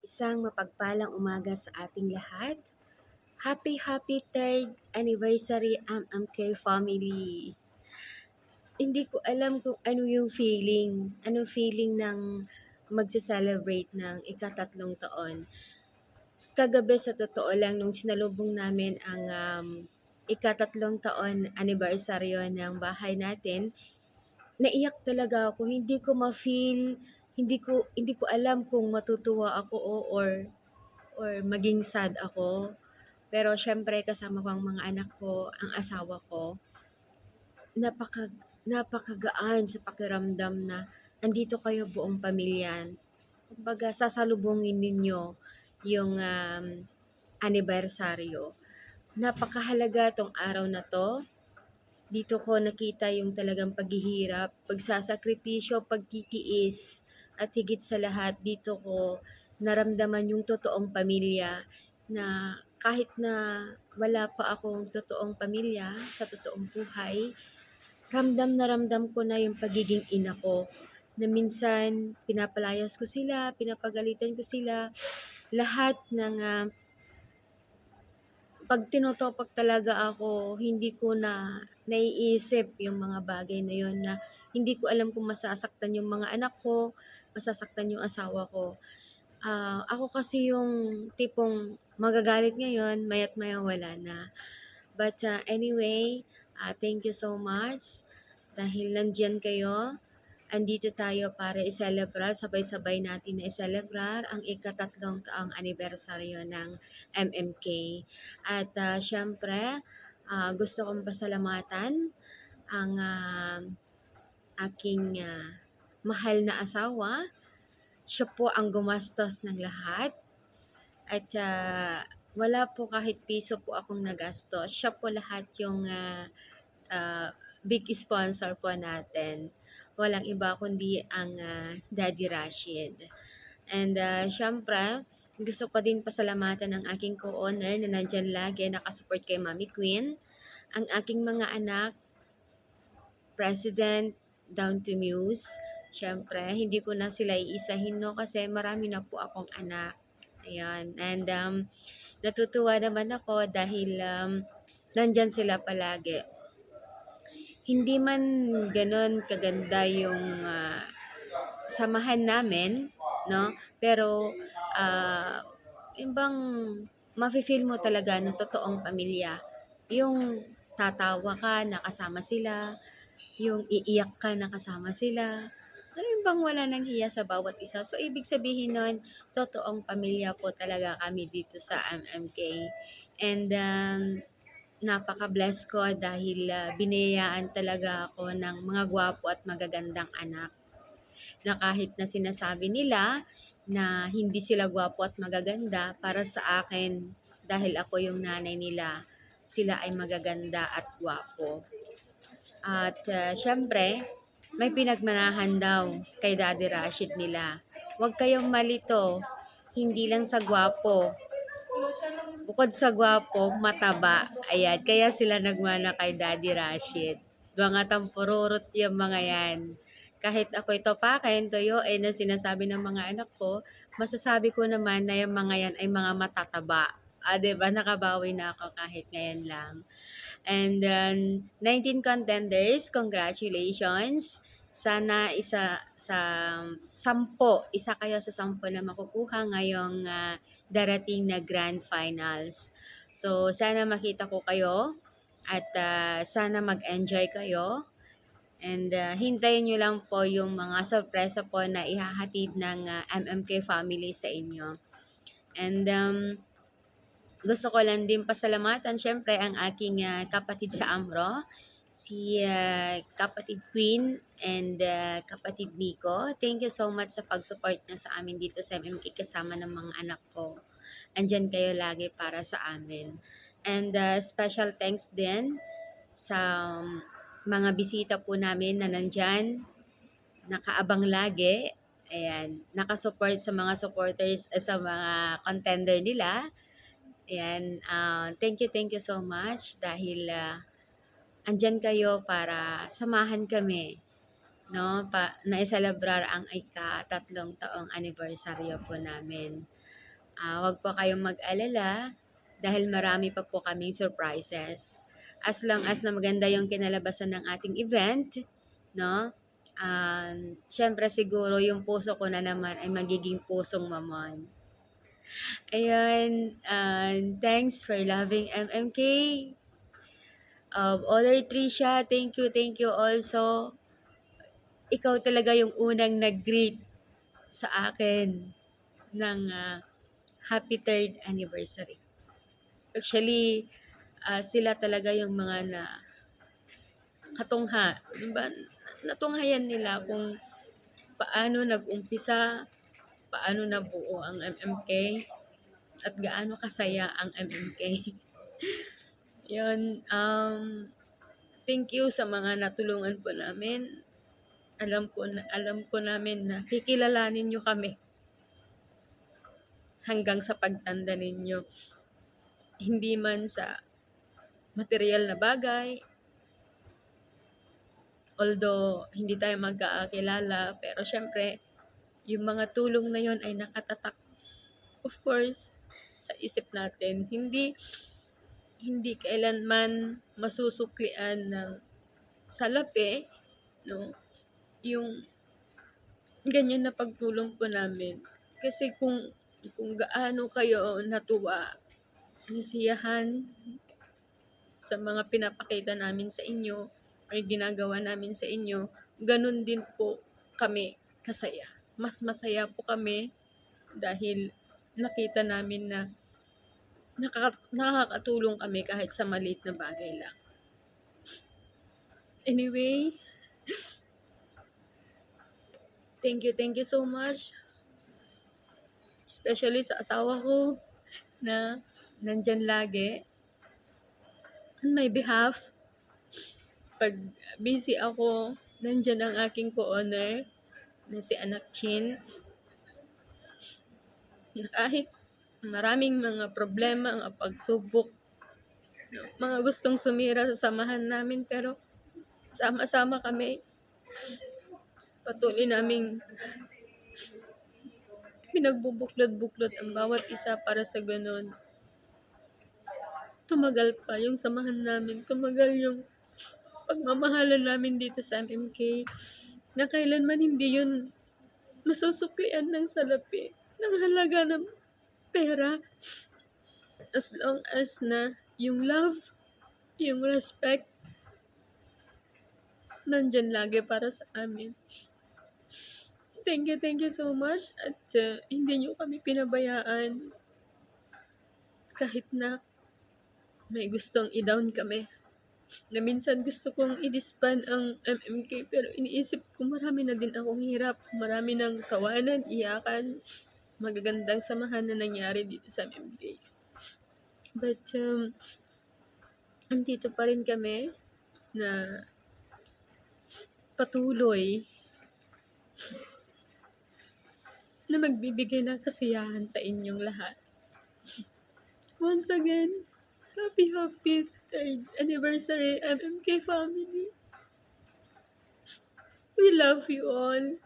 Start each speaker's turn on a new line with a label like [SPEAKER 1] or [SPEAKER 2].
[SPEAKER 1] Isang mapagpalang umaga sa ating lahat. Happy 3rd anniversary MMK family. Hindi ko alam kung anong feeling ng magse-celebrate ng ikatatlong taon. Kagabi sa totoo lang nung sinalubong namin ang ikatatlong taon anibersaryo ng bahay natin, naiyak talaga ako. Hindi ko alam kung matutuwa ako or maging sad ako. Pero syempre kasama ko ang mga anak ko, ang asawa ko, napaka napakagaan sa pakiramdam na andito kayo buong pamilya. Kumbaga sasalubungin ninyo yung anibersaryo. Napakahalaga tong araw na 'to. Dito ko nakita yung talagang paghihirap, pagsasakripisyo, pagtitiis, at higit sa lahat dito ko naramdaman yung totoong pamilya na kahit na wala pa akong totoong pamilya sa totoong buhay, ramdam na ramdam ko na yung pagiging ina ko na minsan pinapalayas ko sila, pinapagalitan ko sila, lahat ng 'pag tinotopak talaga ako, hindi ko na naiisip yung mga bagay na yun na hindi ko alam kung masasaktan yung mga anak ko, masasaktan yung asawa ko. Ako kasi yung tipong magagalit ngayon, maya't maya wala na. But anyway, thank you so much dahil nandiyan kayo. Andito tayo para i-celebrar, sabay-sabay natin na i-celebrar ang ikatatlong taong anibersaryo ng MMK. At syempre, gusto kong pasalamatan ang aking mahal na asawa. Siya po ang gumastos ng lahat at wala po kahit piso po akong nagastos. Siya po lahat yung big sponsor po natin. Walang iba kundi ang Daddy Rashid. And syempre, gusto ko din pasalamatan ang aking co-owner na nandyan lagi nakasupport kay Mami Queen. Ang aking mga anak, President down to Muse. Syempre, hindi ko na sila iisahin no kasi marami na po akong anak. Ayan. And natutuwa naman ako dahil nandyan sila palagi. Hindi man ganon kaganda yung samahan namin, no? Pero ibang mafe-feel mo talaga ng totoong pamilya. Yung tatawa ka nakasama sila, yung iiyak ka nakasama sila. Ano bang wala ng hiya sa bawat isa? So, ibig sabihin nun, totoong pamilya po talaga kami dito sa MMK. And napaka-bless ko dahil biniyayaan talaga ako ng mga gwapo at magagandang anak. Na kahit na sinasabi nila na hindi sila gwapo at magaganda, para sa akin, dahil ako yung nanay nila, sila ay magaganda at gwapo. At syempre, may pinagmanahan daw kay Daddy Rashid nila. Huwag kayong malito, hindi lang sa gwapo. Bukod sa gwapo, mataba. Ayan, kaya sila nagmana kay Daddy Rashid. Mga tampururot yung mga yan. Kahit ako'y topakin, tuyuin na sinasabi ng mga anak ko, masasabi ko naman na yung mga yan ay mga matataba. Diba? Nakabawi na ako kahit ngayon lang. And 19 contenders, congratulations. Sana isa kayo sa 10 na makukuha ngayong darating na grand finals. So, sana makita ko kayo at sana mag-enjoy kayo. And hintayin nyo lang po yung mga sorpresa po na ihahatid ng MMK family sa inyo. And gusto ko lang din pasalamatan syempre ang aking kapatid sa Amro, si kapatid Queen and kapatid Nico. Thank you so much sa pag-support na sa amin dito sa MMK kasama ng mga anak ko. Andyan kayo lagi para sa amin. And special thanks din sa mga bisita po namin na nandyan, nakaabang lagi. Ayan, nakasupport sa mga supporters, sa mga contender nila. Ayan, thank you so much dahil andyan kayo para samahan kami, no? Na i-celebrar ang ikatatlong taong anibersaryo po namin. Wag po kayong mag-alala dahil marami pa po kaming surprises. As long as na maganda yung kinalabasan ng ating event, no? Syempre siguro yung puso ko na naman ay magiging pusong mamon. Ayun, thanks for loving MMK. Other Trisha, thank you also. Ikaw talaga yung unang nag-greet sa akin ng happy 3rd anniversary. Actually, sila talaga yung mga katungha. Diba? Natunghayan nila kung paano nag-umpisa, paano nabuo ang MMK, at gaano kasaya ang MMK. Yun, thank you sa mga natulungan po namin. Alam ko namin na kikilalanin nyo kami hanggang sa pagtanda ninyo. Hindi man sa material na bagay, although hindi tayo magkakilala, pero syempre, yung mga tulong na yon ay nakatatak, of course, sa isip natin. Hindi kailanman masusuklian ng salapi, no? Yung ganyan na pagtulong po namin. Kasi kung gaano kayo natuwa, nasiyahan sa mga pinapakita namin sa inyo or ginagawa namin sa inyo, ganun din po kami kasaya. Mas masaya po kami dahil nakita namin na nakakatulong kami kahit sa maliit na bagay lang. Anyway, thank you so much. Especially sa asawa ko na nandyan lagi on my behalf. Pag busy ako, nandyan ang aking co-owner na si Anak Chin. Na kahit maraming mga problema, mga pagsubok, mga gustong sumira sa samahan namin, pero sama-sama kami. Patuloy naming pinagbubuklod-buklod ang bawat isa para sa ganun. Tumagal pa yung samahan namin, tumagal yung pagmamahalan namin dito sa MMK, na kailanman hindi yun masusuklian ng salapi, ng halaga ng pera, as long as na yung love, yung respect, nandyan lagi para sa amin. Thank you so much, at hindi nyo kami pinabayaan kahit na may gustong i-down kami. Na minsan gusto kong i-disband ang MMK, pero iniisip ko marami na din akong hirap, marami ng tawanan, iyakan, magagandang samahan na nangyari dito sa MMK. But andito pa rin kami na patuloy na magbibigay ng kasiyahan sa inyong lahat. Once again, happy 3rd anniversary MMK family. We love you all.